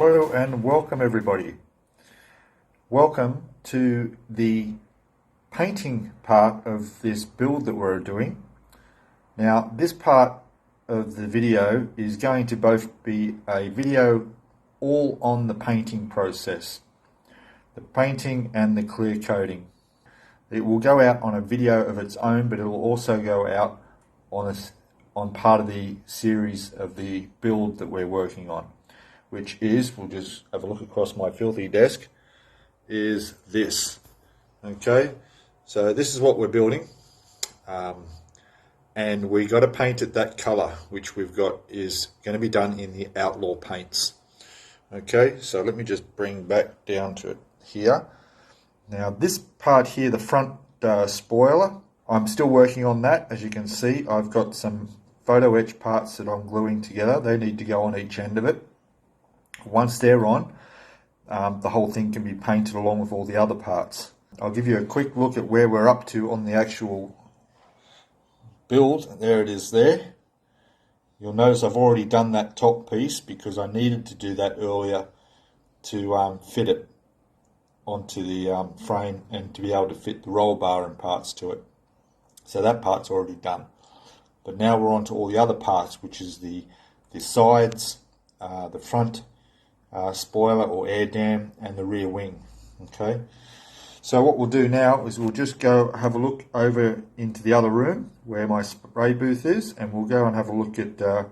Hello and welcome everybody. Welcome to the painting part of this build that we're doing. Now this part of the video is going to both be a video all on the painting process, the painting and the clear coating. It will go out on a video of its own, but it will also go out on part of the series of the build that we're working on, which is, we'll just have a look across my filthy desk, is this. Okay, so this is what we're building, and we got to paint it that color, which we've got is going to be done in the OutLaw Paints. Okay, so let me just bring back down to it here. Now this part here, the front spoiler, I'm still working on that. As you can see, I've got some photo etch parts that I'm gluing together. They need to go on each end of it. Once they're on, the whole thing can be painted along with all the other parts. I'll give you a quick look at where we're up to on the actual build. There it is there. You'll notice I've already done that top piece because I needed to do that earlier to fit it onto the frame and to be able to fit the roll bar and parts to it. So that part's already done. But now we're on to all the other parts, which is the sides, the front spoiler or air dam, and the rear wing. Okay, so what we'll do now is we'll just go have a look over into the other room where my spray booth is, and we'll go and have a look at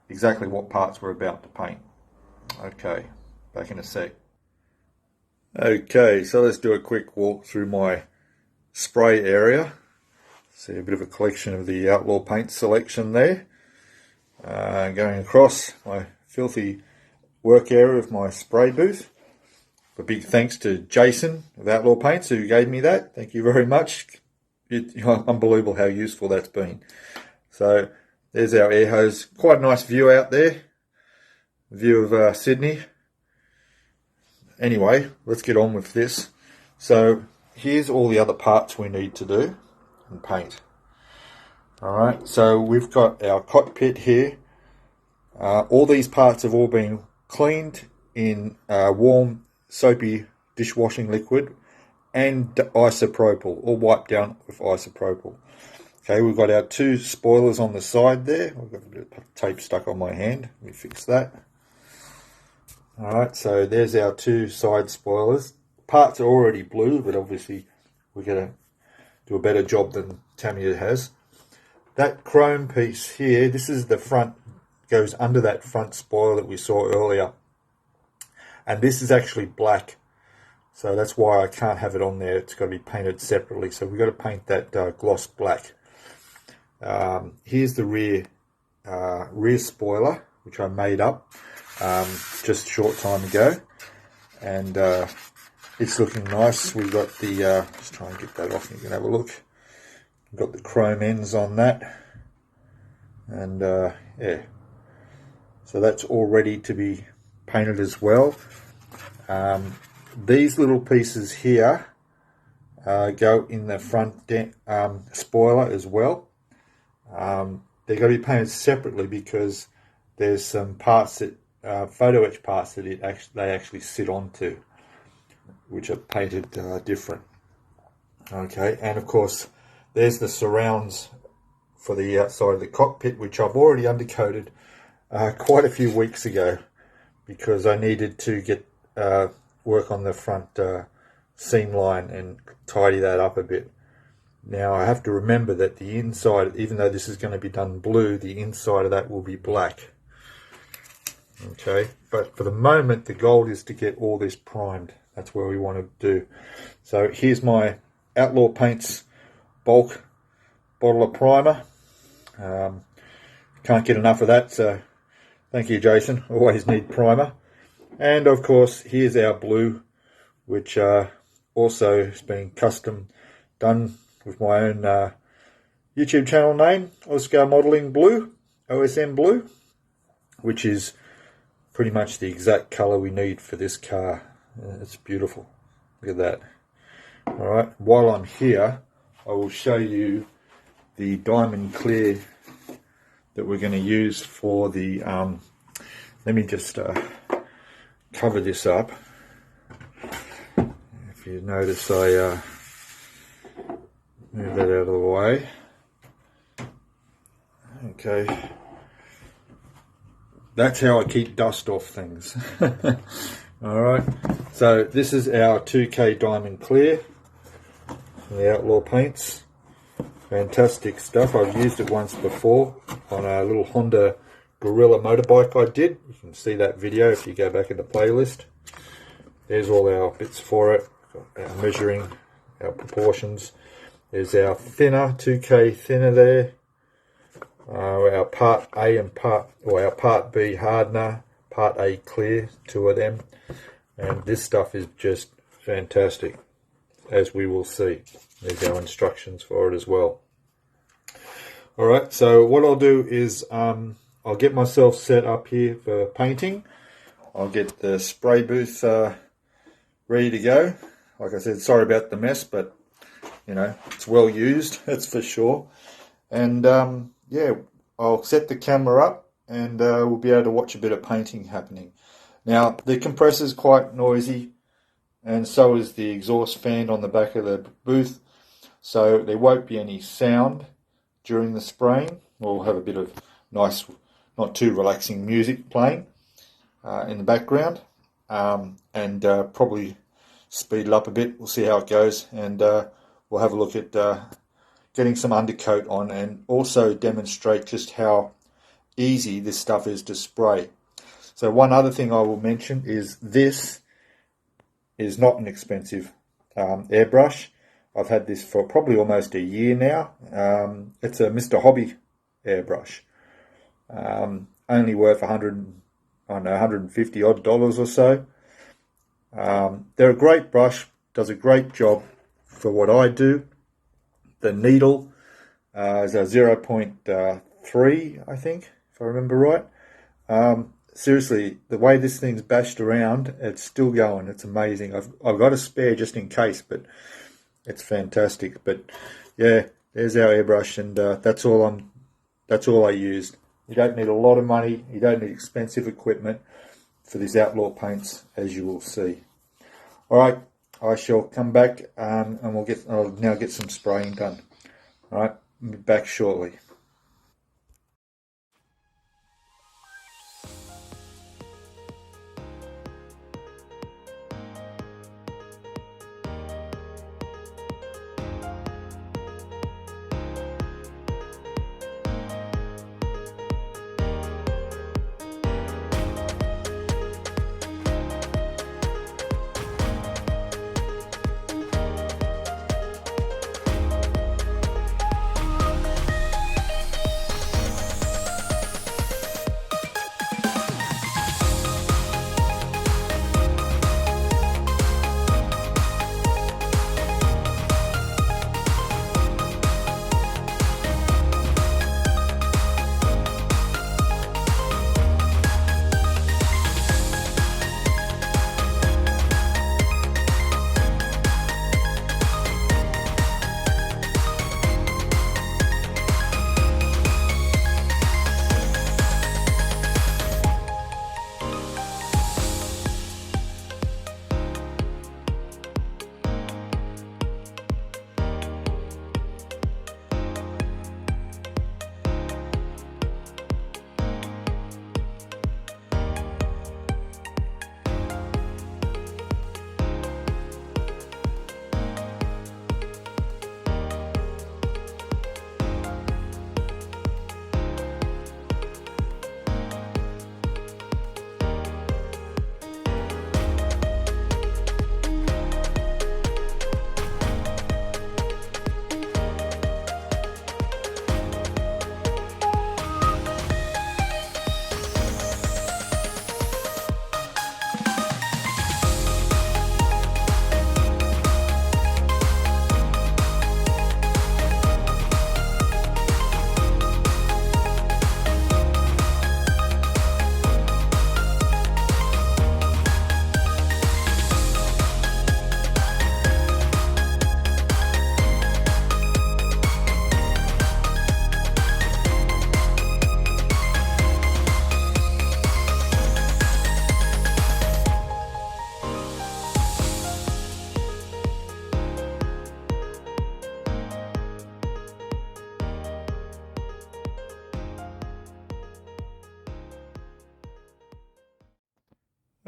exactly what parts we're about to paint. Okay, back in a sec. Okay, so let's do a quick walk through my spray area. See a bit of a collection of the OutLaw Paints selection there. Going across my filthy work area of my spray booth. A big thanks to Jason of OutLaw Paints who gave me that. Thank you very much. Unbelievable how useful that's been. So there's our air hose. Quite a nice view out there. View of Sydney. Anyway, let's get on with this. So here's all the other parts we need to do and paint. Alright, so we've got our cockpit here. All these parts have all been cleaned in warm soapy dishwashing liquid and isopropyl, all wiped down with isopropyl. Okay, we've got our two spoilers on the side there. I've got a bit of tape stuck on my hand. Let me fix that. Alright, so there's our two side spoilers. Parts are already blue, but obviously we're going to do a better job than Tamiya has. That chrome piece here, this is the front, goes under that front spoiler that we saw earlier. And this is actually black. So that's why I can't have it on there. It's got to be painted separately. So we've got to paint that gloss black. Here's the rear spoiler, which I made up just a short time ago. And it's looking nice. We've got the, let's try and get that off and you can have a look. We've got the chrome ends on that. And yeah. So that's all ready to be painted as well. These little pieces here go in the front spoiler as well. They're going to be painted separately because there's some parts that photo etch parts that they actually sit onto, which are painted different. Okay, and of course there's the surrounds for the outside of the cockpit, which I've already undercoated quite a few weeks ago because I needed to get work on the front seam line and tidy that up a bit. Now I have to remember that the inside, even though this is going to be done blue, the inside of that will be black. Okay, but for the moment the goal is to get all this primed. That's where we want to do. So here's my OutLaw Paints bulk bottle of primer. Can't get enough of that, so thank you, Jason. Always need primer. And of course here's our blue, which also has been custom done with my own YouTube channel name, Oz Scalemodeling Blue, OSM Blue, which is pretty much the exact color we need for this car. It's beautiful. Look at that. Alright, while I'm here, I will show you the diamond clear that we're going to use for the, let me just cover this up. If you notice, I move that out of the way. Okay, that's how I keep dust off things. Alright, so this is our 2K Diamond Clear from the OutLaw Paints. Fantastic stuff. I've used it once before on a little Honda Gorilla motorbike I did. You can see that video if you go back in the playlist. There's all our bits for it, our measuring, our proportions. There's our thinner, 2K thinner there. Our part A and our part B hardener, part A clear, 2 of them. And this stuff is just fantastic, as we will see. There's our instructions for it as well. Alright, so what I'll do is I'll get myself set up here for painting. I'll get the spray booth ready to go. Like I said, sorry about the mess, but you know, it's well used, that's for sure. And yeah, I'll set the camera up and we'll be able to watch a bit of painting happening. Now, the compressor's quite noisy, and so is the exhaust fan on the back of the booth, so there won't be any sound during the spraying. We'll have a bit of nice, not too relaxing music playing in the background, and probably speed it up a bit. We'll see how it goes, and we'll have a look at getting some undercoat on and also demonstrate just how easy this stuff is to spray. So one other thing I will mention is this is not an expensive airbrush. I've had this for probably almost a year now. It's a Mr. Hobby airbrush. Only worth 150 odd dollars or so. They're a great brush, does a great job for what I do. The needle is a 0.3, I think, if I remember right. Seriously, the way this thing's bashed around, it's still going. It's amazing. I've got a spare just in case, but it's fantastic. But yeah, there's our airbrush, and that's all I used. You don't need a lot of money. You don't need expensive equipment for these OutLaw paints, as you will see. All right, I shall come back and I'll now get some spraying done. All right, I'll be back shortly.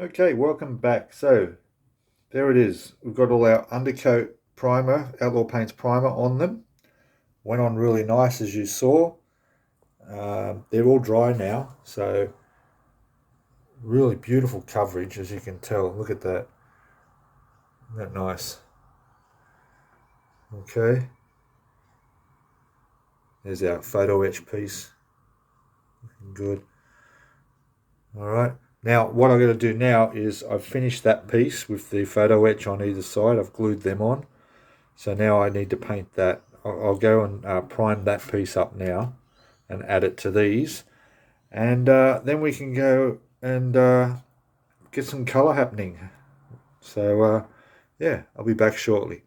Okay, welcome back. So there it is. We've got all our undercoat primer, OutLaw Paints primer on them. Went on really nice, as you saw. They're all dry now, so really beautiful coverage, as you can tell. Look at that. Isn't that nice? Okay. There's our photo etch piece. Looking good. All right. Now, what I'm going to do now is I've finished that piece with the photo etch on either side. I've glued them on. So now I need to paint that. I'll go and prime that piece up now and add it to these. And then we can go and get some colour happening. So, yeah, I'll be back shortly.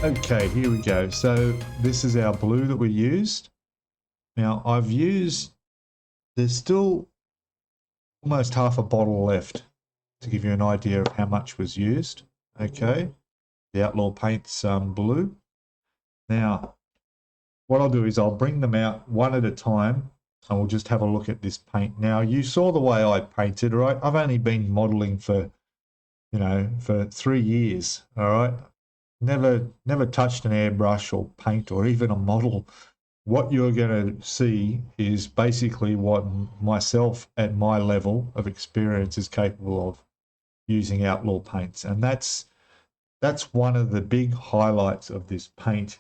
Okay, here we go. So this is our blue that we used. Now there's still almost half a bottle left to give you an idea of how much was used. Okay, the OutLaw Paints blue. Now, what I'll do is I'll bring them out one at a time and we'll just have a look at this paint. Now, you saw the way I painted, right? I've only been modeling for, for 3 years, all right? Never touched an airbrush or paint or even a model. What you're going to see is basically what myself at my level of experience is capable of using OutLaw Paints. And that's one of the big highlights of this paint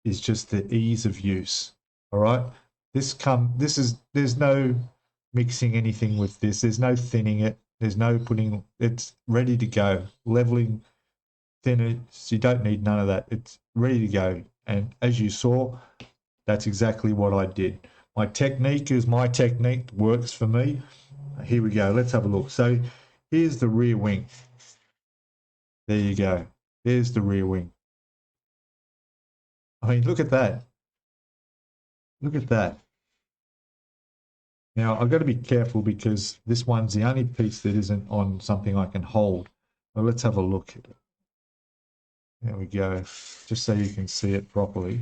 is just the ease of use. All right. There's no mixing anything with this. There's no thinning it. There's no putting, it's ready to go. Leveling, thinners, you don't need none of that. It's ready to go. And as you saw, that's exactly what I did. My technique is my technique, works for me. Here we go. Let's have a look. So here's the rear wing. There you go. There's the rear wing. I mean, look at that. Look at that. Now, I've got to be careful because this one's the only piece that isn't on something I can hold. Well, let's have a look. There we go. Just so you can see it properly.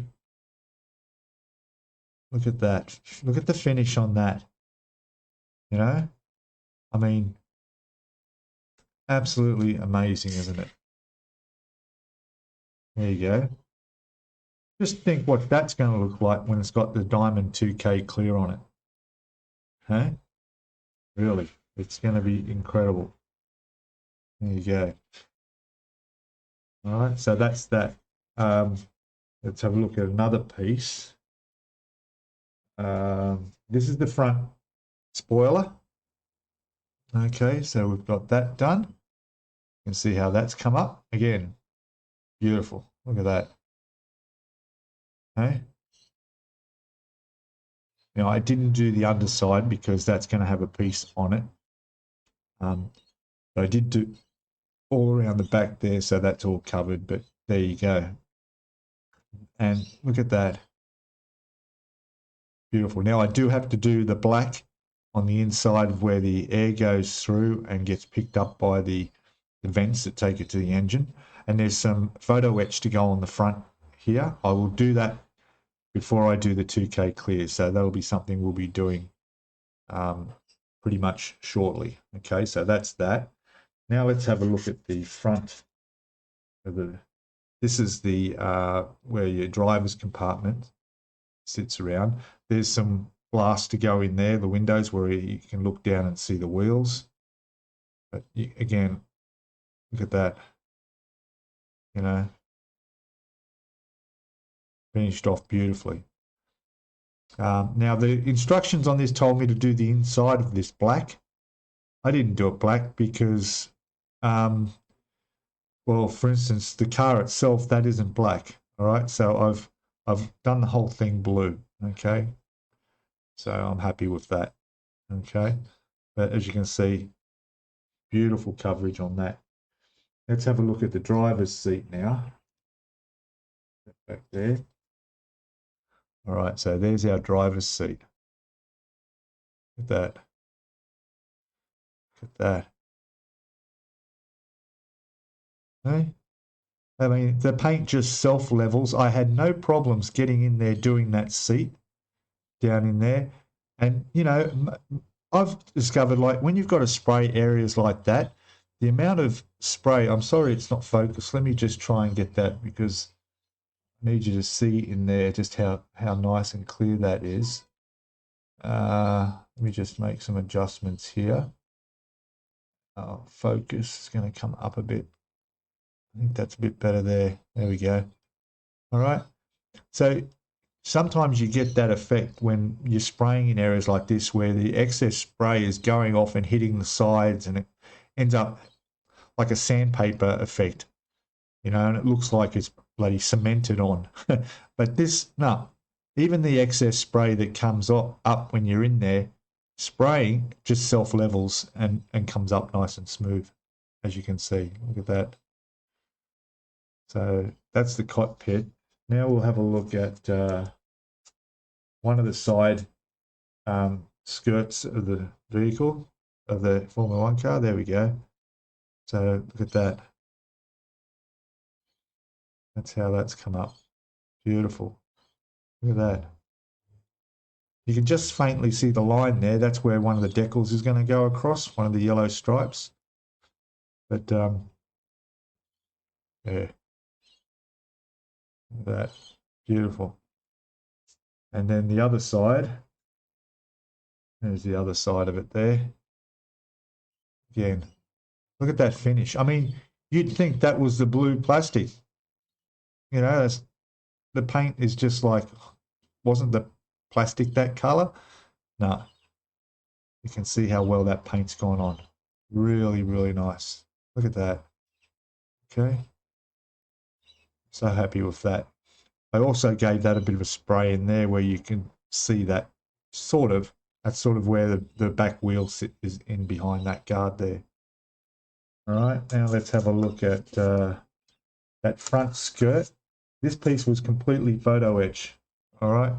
Look at that. Look at the finish on that. You know? I mean, absolutely amazing, isn't it? There you go. Just think what that's going to look like when it's got the Diamond 2K clear on it. Huh? Really, it's going to be incredible. There you go. All right, so that's that. Let's have a look at another piece. This is the front spoiler. Okay, so we've got that done. You can see how that's come up. Again, beautiful. Look at that. Okay. Now, I didn't do the underside because that's going to have a piece on it. But I did do all around the back there, so that's all covered, but there you go. And look at that. Beautiful. Now, I do have to do the black on the inside of where the air goes through and gets picked up by the vents that take it to the engine. And there's some photo etch to go on the front here. I will do that before I do the 2K clear. So that'll be something we'll be doing pretty much shortly. Okay, so that's that. Now let's have a look at the front of the, this is the where your driver's compartment sits around. There's some glass to go in there, the windows where you can look down and see the wheels. But again, look at that, you know, finished off beautifully. Now the instructions on this told me to do the inside of this black. I didn't do it black because, well, for instance, the car itself, that isn't black. All right, so I've done the whole thing blue. Okay, so I'm happy with that. Okay, but as you can see, beautiful coverage on that. Let's have a look at the driver's seat now. Back there. All right, so there's our driver's seat. Look at that. Look at that. Okay. I mean, the paint just self-levels. I had no problems getting in there doing that seat down in there. And, you know, I've discovered, like, when you've got to spray areas like that, the amount of spray, I'm sorry it's not focused. Let me just try and get that because I need you to see in there just how nice and clear that is. Let me just make some adjustments here. Focus is going to come up a bit. I think that's a bit better there. There we go. All right. So sometimes you get that effect when you're spraying in areas like this where the excess spray is going off and hitting the sides and it ends up like a sandpaper effect, you know, and it looks like it's bloody cemented on. But this, no, even the excess spray that comes up when you're in there, spraying just self-levels and comes up nice and smooth, as you can see. Look at that. So that's the cockpit. Now we'll have a look at one of the side skirts of the vehicle, of the Formula One car. There we go. So look at that. That's how that's come up. Beautiful. Look at that. You can just faintly see the line there. That's where one of the decals is going to go across, one of the yellow stripes. But yeah, look at that. Beautiful. And then the other side, there's the other side of it there. Again, look at that finish. I mean, you'd think that was the blue plastic. You know, the paint is just like, wasn't the plastic that color? No. You can see how well that paint's gone on. Really, really nice. Look at that. Okay. So happy with that. I also gave that a bit of a spray in there where you can see that that's sort of where the back wheel is in behind that guard there. All right, now let's have a look at that front skirt. This piece was completely photo etch. All right,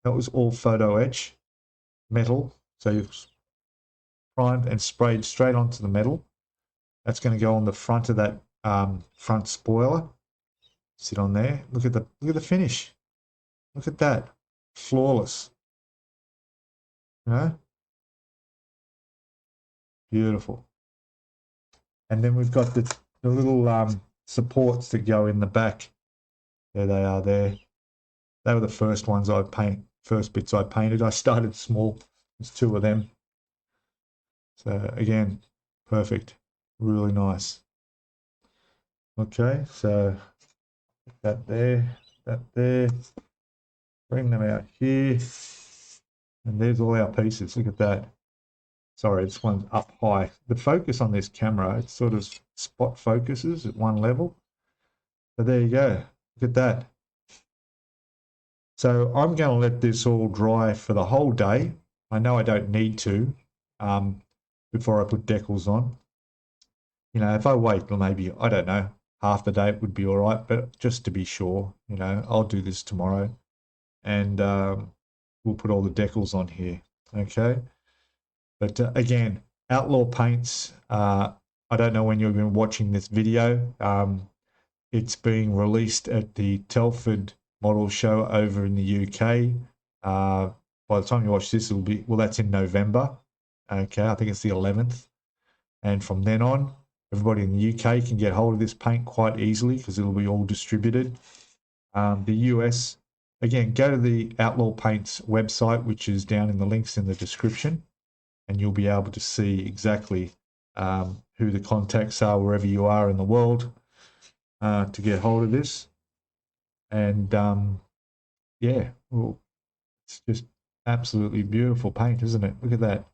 that was all photo etch metal. So you've primed and sprayed straight onto the metal. That's going to go on the front of that front spoiler. Sit on there. Look at the finish. Look at that. Flawless. You know? Beautiful. And then we've got the little supports that go in the back. There they are there. They were the first ones first bits I painted. I started small. There's 2 of them. So again, perfect. Really nice. Okay, so that there, bring them out here, and there's all our pieces. Look at that. Sorry, this one's up high. The focus on this camera, it sort of spot focuses at one level. So there you go. Look at that. So I'm going to let this all dry for the whole day. I know I don't need to before I put decals on. You know, if I wait till maybe, I don't know, half the day, it would be all right. But just to be sure, you know, I'll do this tomorrow. And we'll put all the decals on here, okay? But again, OutLaw Paints, I don't know when you've been watching this video. It's being released at the Telford Model Show over in the UK. By the time you watch this, it'll be, well, that's in November. Okay, I think it's the 11th. And from then on, everybody in the UK can get hold of this paint quite easily because it'll be all distributed. The US, again, go to the OutLaw Paints website, which is down in the links in the description, and you'll be able to see exactly who the contacts are wherever you are in the world to get hold of this. And yeah, well, it's just absolutely beautiful paint, isn't it? Look at that.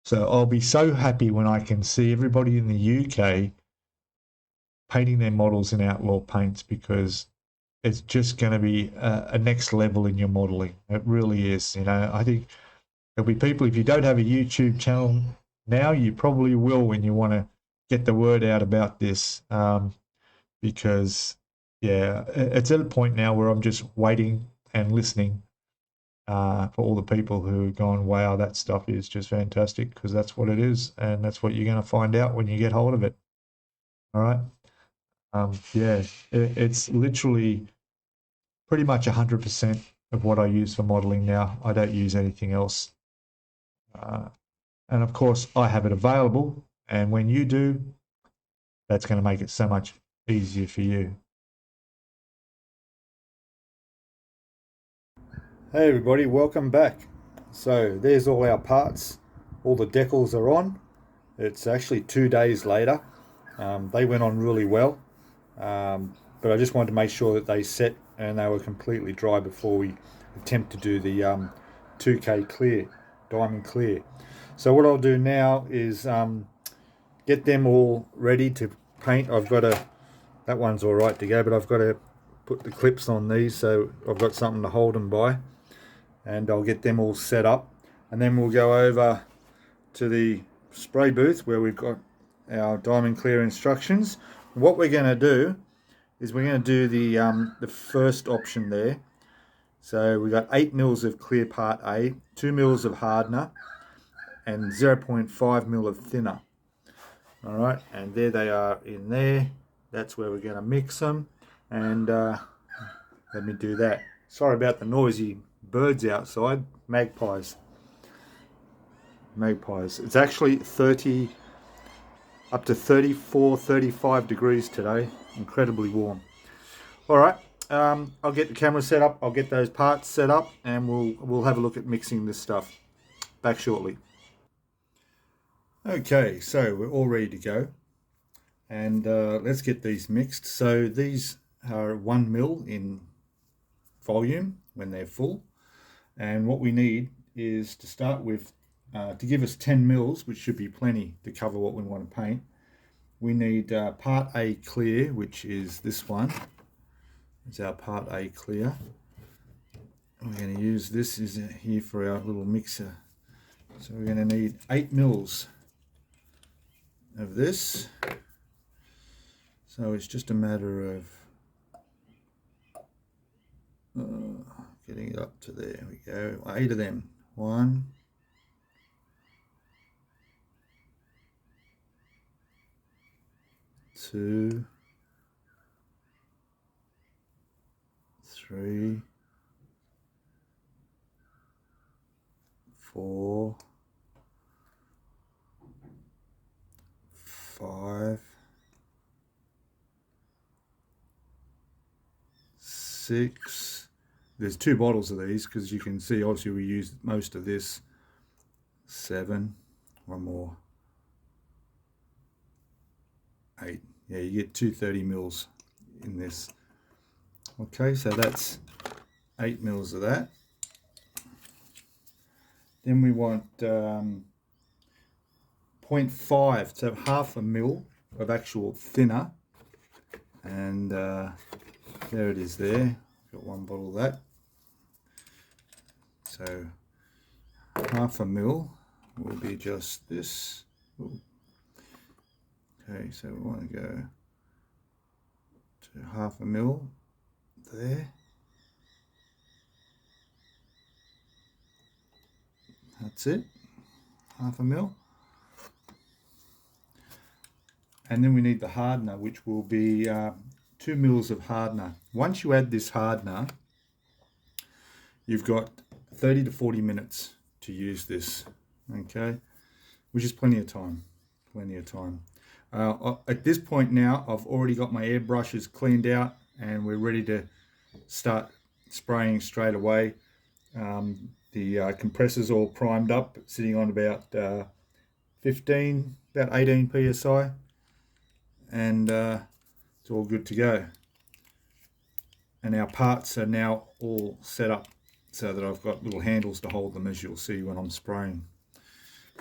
So I'll be so happy when I can see everybody in the UK painting their models in OutLaw Paints, because it's just going to be a next level in your modeling. It really is. You know, I think there'll be people, if you don't have a YouTube channel now, you probably will when you want to get the word out about this, because yeah, it's at a point now where I'm just waiting and listening for all the people who have gone, wow, that stuff is just fantastic, because that's what it is, and that's what you're going to find out when you get hold of it. All right. Yeah, it's literally pretty much 100% of what I use for modeling now. I don't use anything else. And of course, I have it available, and when you do, that's going to make it so much easier for you. Hey everybody, welcome back. So there's all our parts. All the decals are on. It's actually 2 days later. They went on really well, but I just wanted to make sure that they set and they were completely dry before we attempt to do the 2K clear, diamond clear. So what I'll do now is get them all ready to paint. That one's all right to go, but I've got to put the clips on these so I've got something to hold them by. And I'll get them all set up, and then we'll go over to the spray booth where we've got our diamond clear instructions. What we're going to do is we're going to do the first option there. So we got 8 mils of clear part A, 2 mils of hardener, and 0.5 mil of thinner. All right, and there they are in there. That's where we're going to mix them. And let me do that. Sorry about the noisy birds outside. Magpies. It's actually 30 up to 34, 35 degrees today. Incredibly warm. All right, I'll get the camera set up. I'll get those parts set up, and we'll have a look at mixing this stuff. Back shortly. Okay, so we're all ready to go, and let's get these mixed. So these are 1 mil in volume when they're full, and what we need is to start with, to give us 10 mils, which should be plenty to cover what we want to paint. We need part A clear, which is this one. It's our part A clear. We're going to use this here for our little mixer. So we're going to need 8 mils of this. So it's just a matter of getting it up to there. We go. 8 of them. 1, 2, 3, 4, 5, 6. There's 2 bottles of these because you can see obviously we used most of this. 7, 1 more. 8. Yeah, you get 230 mils in this. Okay, so that's 8 mils of that. Then we want 0.5, so half a mil of actual thinner, and there it is there. Got 1 bottle of that. So half a mil will be just this. Ooh. Okay, so we want to go to half a mil there. That's it, half a mil. And then we need the hardener, which will be 2 mils of hardener. Once you add this hardener, you've got 30 to 40 minutes to use this, okay, which is plenty of time, At this point now, I've already got my airbrushes cleaned out, and we're ready to start spraying straight away. The compressor's all primed up, sitting on about 18 psi, and it's all good to go. And our parts are now all set up so that I've got little handles to hold them, as you'll see when I'm spraying.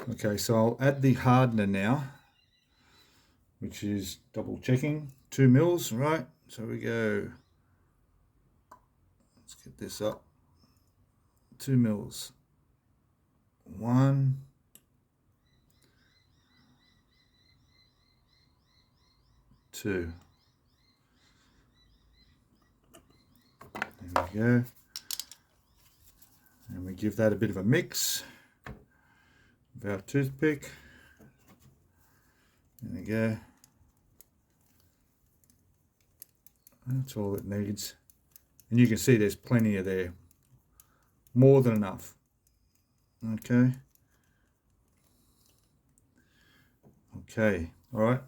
Okay, so I'll add the hardener now, which is double checking, 2 mils, right? So we go, let's get this up, 2 mils, 1, 2. There we go. And we give that a bit of a mix with our toothpick. There we go. That's all it needs. And you can see there's plenty of there. More than enough. Okay. Okay. All right.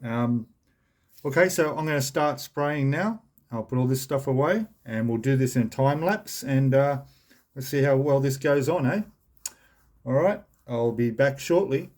Okay, so I'm going to start spraying now. I'll put all this stuff away, and we'll do this in time lapse, and let's see how well this goes on, eh? All right. I'll be back shortly.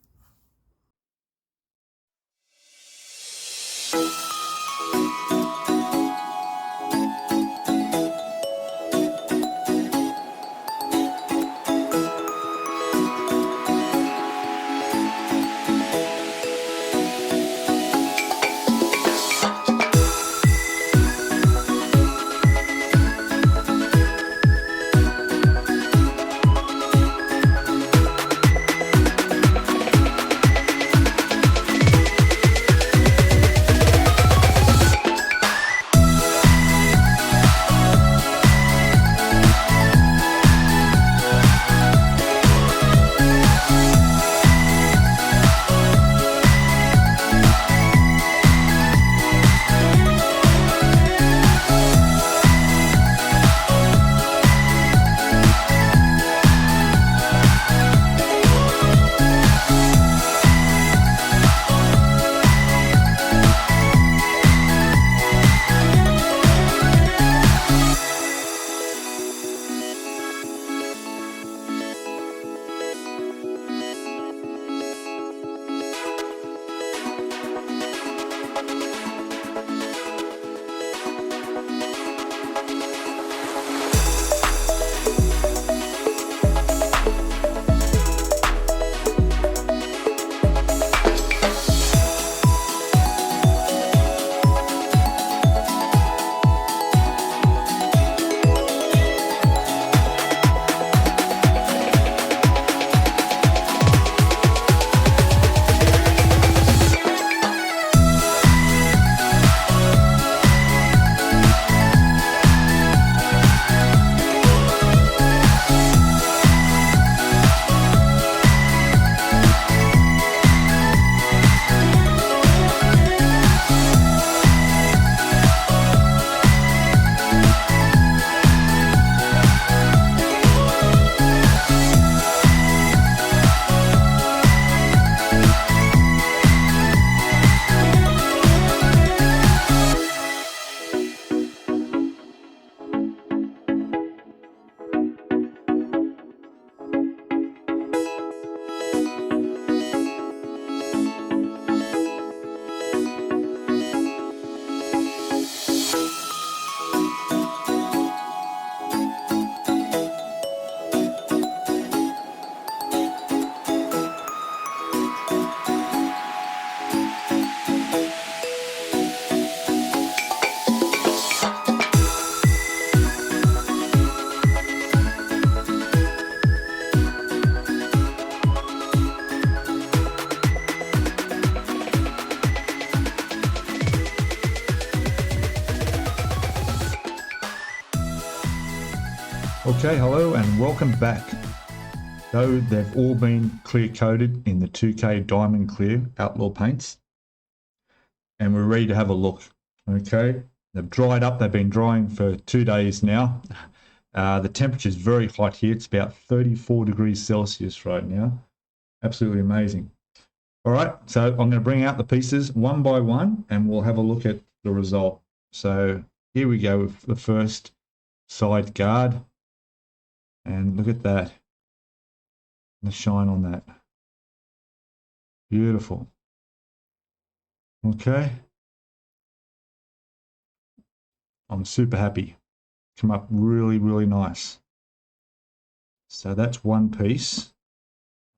Okay, hello and welcome back. So they've all been clear coated in the 2K Diamond Clear Outlaw Paints, and we're ready to have a look. Okay, they've dried up. They've been drying for 2 days now. The temperature is very hot here. It's about 34 degrees Celsius right now. Absolutely amazing. All right, so I'm going to bring out the pieces one by one and we'll have a look at the result. So here we go with the first side guard. And look at that, the shine on that. Beautiful. Okay. I'm super happy. Come up really, really nice. So that's one piece.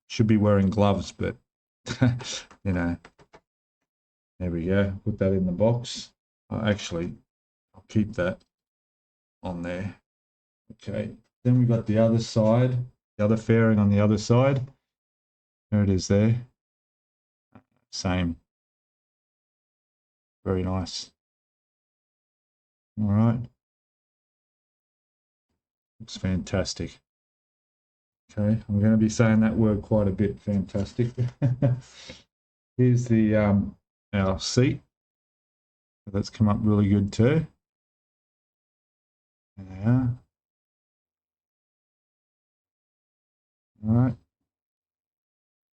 Should be wearing gloves, but you know, there we go. Put that in the box. Actually, I'll keep that on there. Okay. Then we've got the other side, the other fairing on the other side. There it is there. Same. Very nice. All right. Looks fantastic. Okay, I'm going to be saying that word quite a bit, fantastic. Here's the our seat. That's come up really good too. Yeah. All right.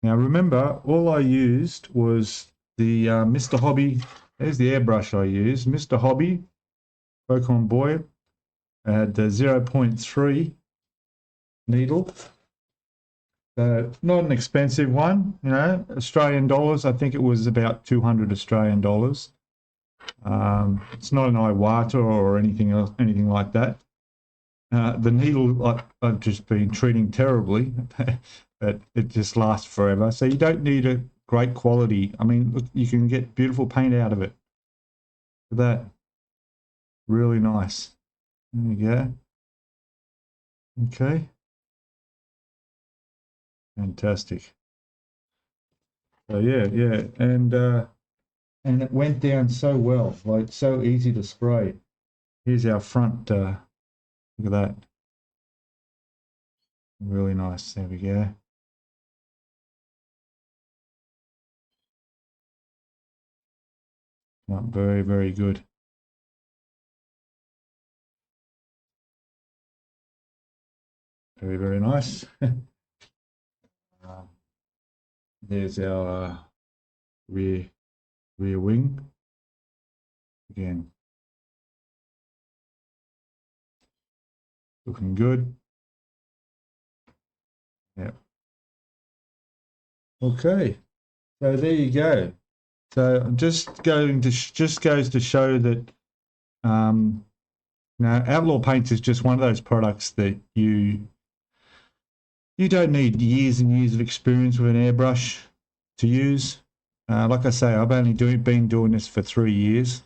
Now remember, all I used was the Mr. Hobby. There's the airbrush I used. Mr. Hobby, Pokemon Boy. I had the 0.3 needle. Not an expensive one, you know, Australian dollars. I think it was about 200 Australian dollars. It's not an Iwata or anything else, anything like that. The needle I've just been treating terribly, but it just lasts forever. So you don't need a great quality. I mean, look, you can get beautiful paint out of it. Look at that. Really nice. There you go. Okay. Fantastic. So yeah, and it went down so well, like so easy to spray. Here's our front. Look at that. Really nice. There we go. Not very, very good. Very, very nice. There's our rear wing. Again, looking good. Yep. Okay, so there you go. So I'm just going to just goes to show that now Outlaw Paints is just one of those products that you don't need years and years of experience with an airbrush to use. Like I say, I've only been doing this for 3 years.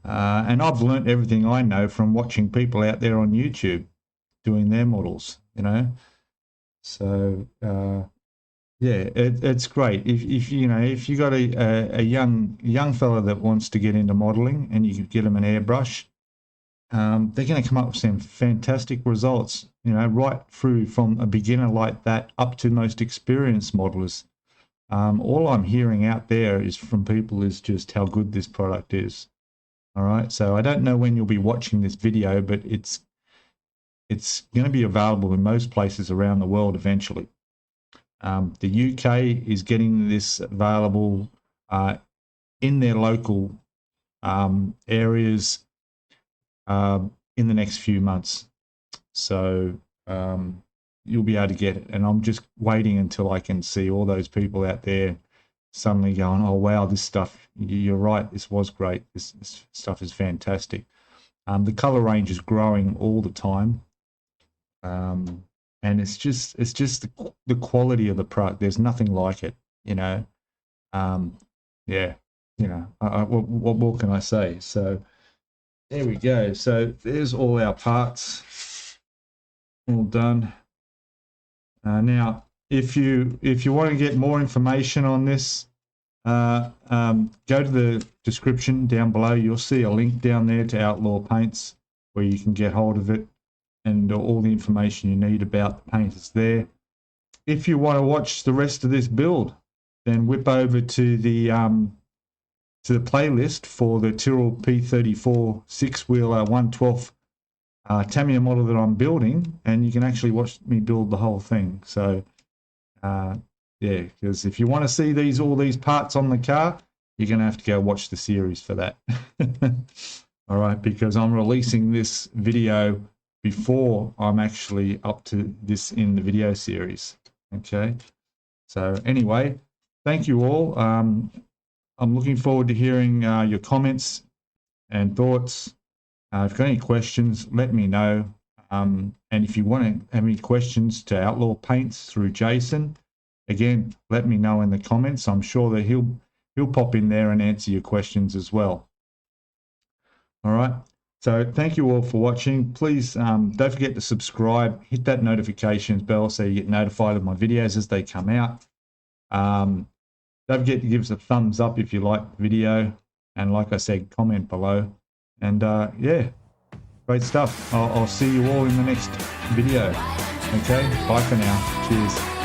And I've learnt everything I know from watching people out there on YouTube doing their models, you know. So yeah, it's great. If you know, if you got a young fella that wants to get into modeling and you could get them an airbrush, they're going to come up with some fantastic results, you know, right through from a beginner like that up to most experienced modelers. All I'm hearing out there is from people is just how good this product is. All right, so I don't know when you'll be watching this video, but it's going to be available in most places around the world eventually. The UK is getting this available in their local areas in the next few months. So you'll be able to get it. And I'm just waiting until I can see all those people out there suddenly going, oh, wow, this stuff, you're right, this was great. This stuff is fantastic. The color range is growing all the time. And it's just the quality of the product. There's nothing like it, you know. Yeah, you know, what more can I say? So there we go. So there's all our parts, all done. Now, if you want to get more information on this, go to the description down below. You'll see a link down there to Outlaw Paints where you can get hold of it. and all the information you need about the paint is there. If you want to watch the rest of this build, then whip over to the playlist for the Tyrrell P34 six-wheeler 1/12 Tamiya model that I'm building, and you can actually watch me build the whole thing. So yeah, because if you want to see all these parts on the car, you're going to have to go watch the series for that. All right, because I'm releasing this video before I'm actually up to this in the video series. Okay, so anyway, thank you all. I'm looking forward to hearing your comments and thoughts. If you've got any questions, let me know. And if you want to have any questions to OutLaw Paints through Jason, again, let me know in the comments. I'm sure that he'll pop in there and answer your questions as well. All right. So thank you all for watching. Please don't forget to subscribe, hit that notifications bell so you get notified of my videos as they come out. Don't forget to give us a thumbs up if you like the video. And like I said, comment below. And yeah, great stuff. I'll see you all in the next video. Okay, bye for now. Cheers.